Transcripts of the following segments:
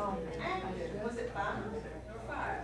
Was it 5 or 5?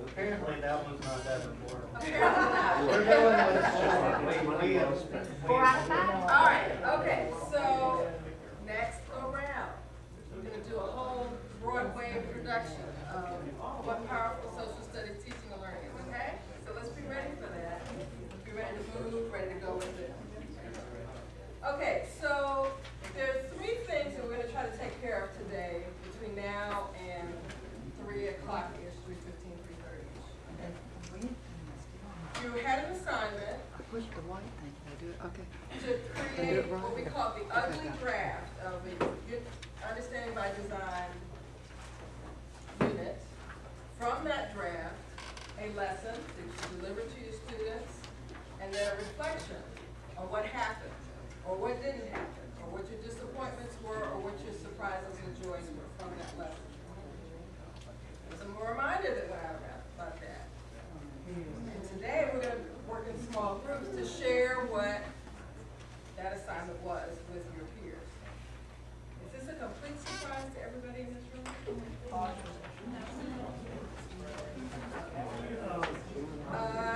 Apparently that one's not that important. Apparently not. We're going with 4. 4 out of 5? All right, okay, so next go round. We're going to do a whole Broadway introduction of what powerful social studies teaching and learning is, okay? So let's be ready for that. Be ready to move, ready to go with it. Okay, so there are 3 things that we're going to try to take care of today between now and 3 o'clock-ish, 3:15, 3:30-ish. You had an assignment Push the white thing. Can I do it? Okay. to create what we call the ugly draft of a understanding by design unit. From that draft, a lesson that you deliver to your students, and then a reflection on what happened, or what didn't happen, or what your disappointments were, or what your surprises or joys were from that lesson. There's a reminder that went out about that. And today we're going to work in small groups to share what that assignment was with your peers. Is this a complete surprise to everybody in this room?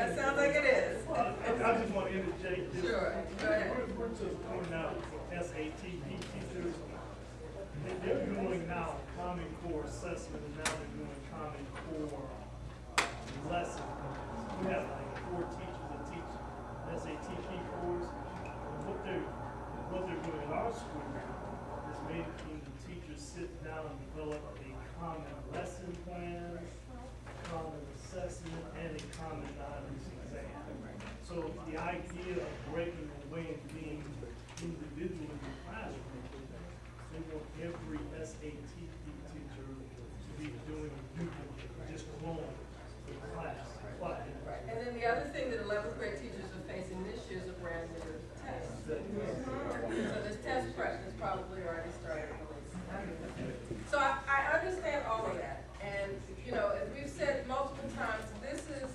It sounds like it is. I just want to interject this. Sure, go ahead. We're just pointing out SAT teachers. They're doing now Common Core assessment, and now they're doing Common Core lesson. We have like 4 teachers that teach SAT course. And what they're doing in our school is making the teachers sit down and develop a common lesson plan, common assessment, and a common non-use exam. So the idea of breaking away and being individual in the classroom, they want every SAT teacher to be doing just clone the class. Right. And then the other thing that 11th grade teachers are facing this year is a brand new test. So this test prep has probably already started. So I understand all of that. And, you know, as we've said multiple times, this is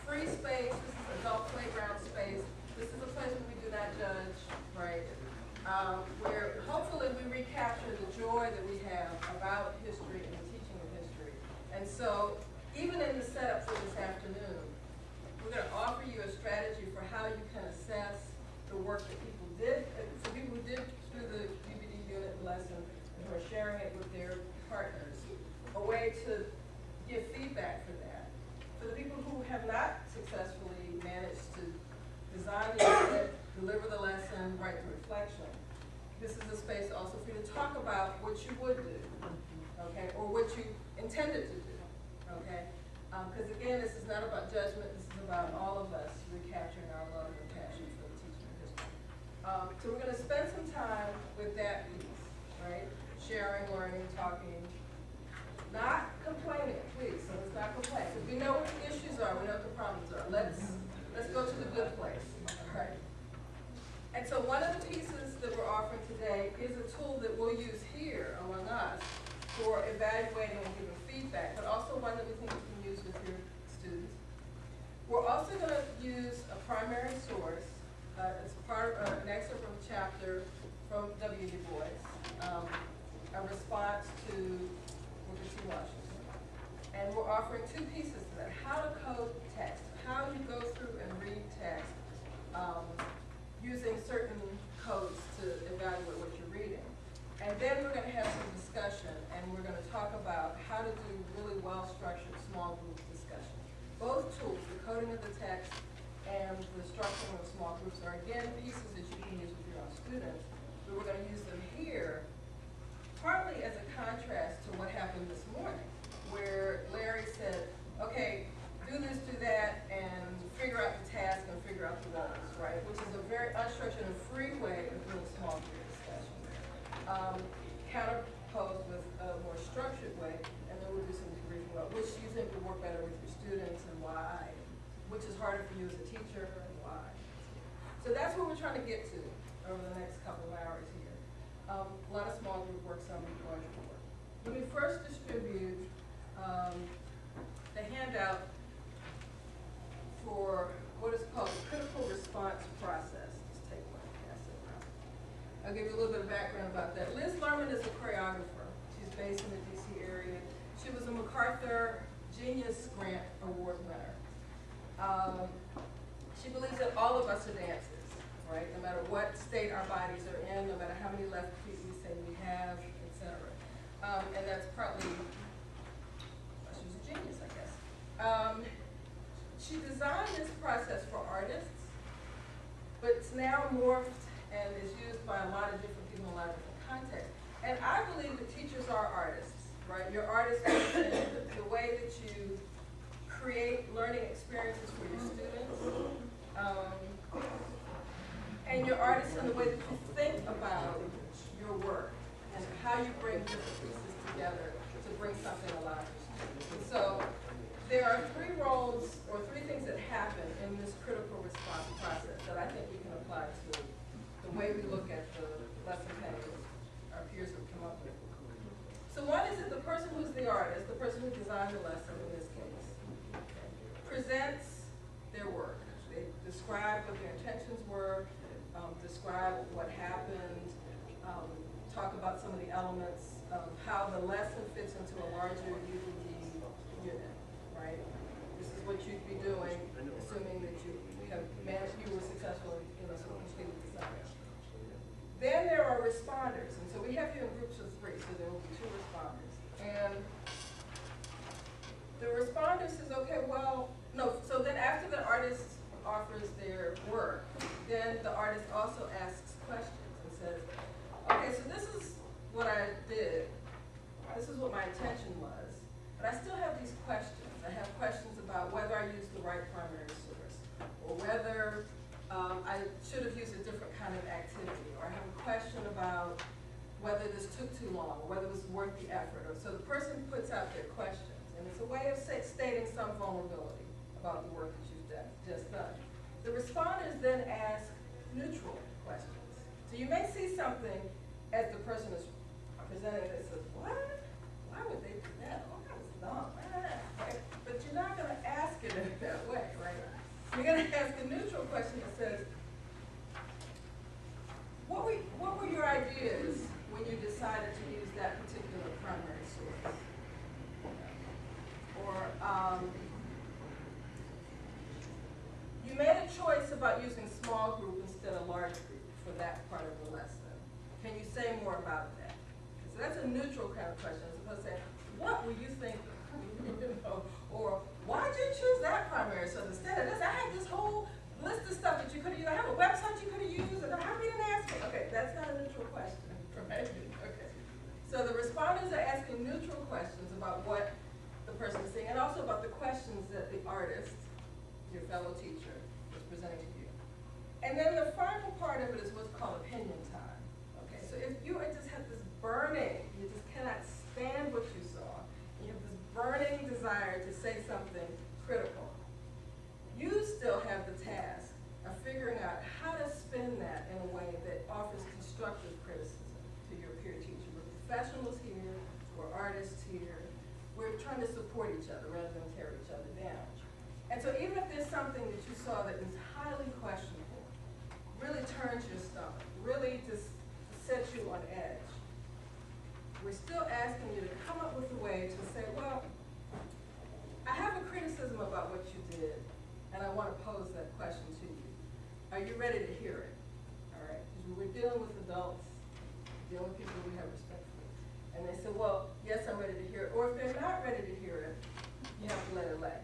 free space, this is adult playground space, this is a place where we do not judge, right? Where hopefully we recapture the joy that we have about history and the teaching of history. And so even in the setup for this afternoon, we're going to offer you a strategy for how you can assess the work that people did, for people who did through the UBD unit lesson and who are sharing it with their partners, a way to give feedback for that. For the people who have not successfully managed to design the unit, deliver the lesson, write the reflection, this is a space also for you to talk about what you would do, okay, or what you intended to do. Okay, because again, this is not about judgment. This is about all of us recapturing our love and passion for the teaching of history. So we're going to spend some time with that piece, right? Sharing, learning, talking, not complaining, please. So let's not complain, because we know what the issues are. We know what the problems are. Let's go to the good place, all right? And so one of the pieces that we're offering today is a tool that we'll use here among us for evaluating and giving feedback, but also one that we think you can use with your students. We're also going to use a primary source. It's part of an excerpt from a chapter from W.E.B, a response to Booker T. Washington. And we're offering 2 pieces to that. How to code text, how you go through and read text using certain codes to evaluate what you're reading. And then we're going to have some discussion, and we're going to talk about how to do really well-structured small group discussion. Both tools, the coding of the text and the structuring of small groups, are again pieces that you can use with your own students, but we're going to use them here partly as a contrast to what happened this morning, where Larry said, okay, do this, do that, and figure out the task and figure out the roles, right? Which is a very unstructured and free way of doing small group discussion. Counterposed with a more structured way, and then we'll do some debriefing about which you think will work better with your students and why, which is harder for you as a teacher and why. So that's what we're trying to get to over the next couple of hours here. A lot of small group work, some larger work. Let me first distribute the handout for what is called the critical response process. Just take one, pass it around. I'll give you a little bit of background about that. Liz Lerman is a choreographer. She's MacArthur Genius Grant Award winner. She believes that all of us are dancers, right? No matter what state our bodies are in, no matter how many left feet we say we have, etc. And that's partly, well, she was a genius, I guess. She designed this process for artists, but it's now morphed and is used by a lot of different people in a lot of different contexts. And I believe that teachers are artists, right? You're artists in the way that you create learning experiences for your students. And you're artists in the way that you think about your work and how you bring different pieces together to bring something alive. And so there are three roles or three things that happen in this critical response process that I think we can apply to the way we look at the lesson plans our peers have come up with. So one is that the person who's the artist, the person who designed the lesson in this case, presents their work. They describe what their intentions were, describe what happened, talk about some of the elements of how the lesson fits into a larger UDD unit, right? This is what you'd be doing, assuming that you have managed, you were successful in a completed design. Then there are responders, and so we have you in groups of three, so there will be 2 responders. And the responder says, okay, well, no, so then after the artist offers their work, then the artist also asks questions and says, okay, so this is what I did, this is what my intention was, but I still have these questions. I have questions about whether I used the right primary source, or whether I should have used a different kind of activity, or I have a question about whether this took too long, or whether it was worth the effort. Or so the person puts out their questions, and it's a way of stating some vulnerability about the work that you've just done. The responders then ask neutral questions. So you may see something as the person is presenting that says, what? Why would they do that? Oh, that was dumb. Right? But you're not going to ask it in that way, right? You're going to ask a neutral question that says, what were your ideas when you decided to use that particular primary source? Or you made a choice about using small group instead of large group for that part of the lesson. Can you say more about that? So that's a neutral kind of question, as opposed to saying, what were you thinking? You know, or why did you choose that primary source instead of this? I had this whole list of stuff that you could have used. I have a website you could have used, and how come you didn't ask me? Okay, that's not a neutral question, right? Okay. So the respondents are asking neutral questions about what the person is saying, and also about the questions that the artist, your fellow teacher, is presenting to you. And then the final part of it is what's called opinion time. Okay, so if you just have this burning, you just cannot stand what you saw, and you have this burning desire to say something critical, you still have the task of figuring out how to spin that in a way that offers constructive criticism to your peer teacher. We're professionals here, we're artists here, we're trying to support each other rather than tear each other down. And so even if there's something that you saw that is highly questionable, really turns your stomach, really just sets you on edge, we're still asking you to come up with a way to say, well, I have a criticism about what you did, and I want to pose that question to you. Are you ready to hear it? All right, because we're dealing with adults, dealing with people we have respect for. And they say, well, yes, I'm ready to hear it. Or if they're not ready to hear it, you have to let it lay.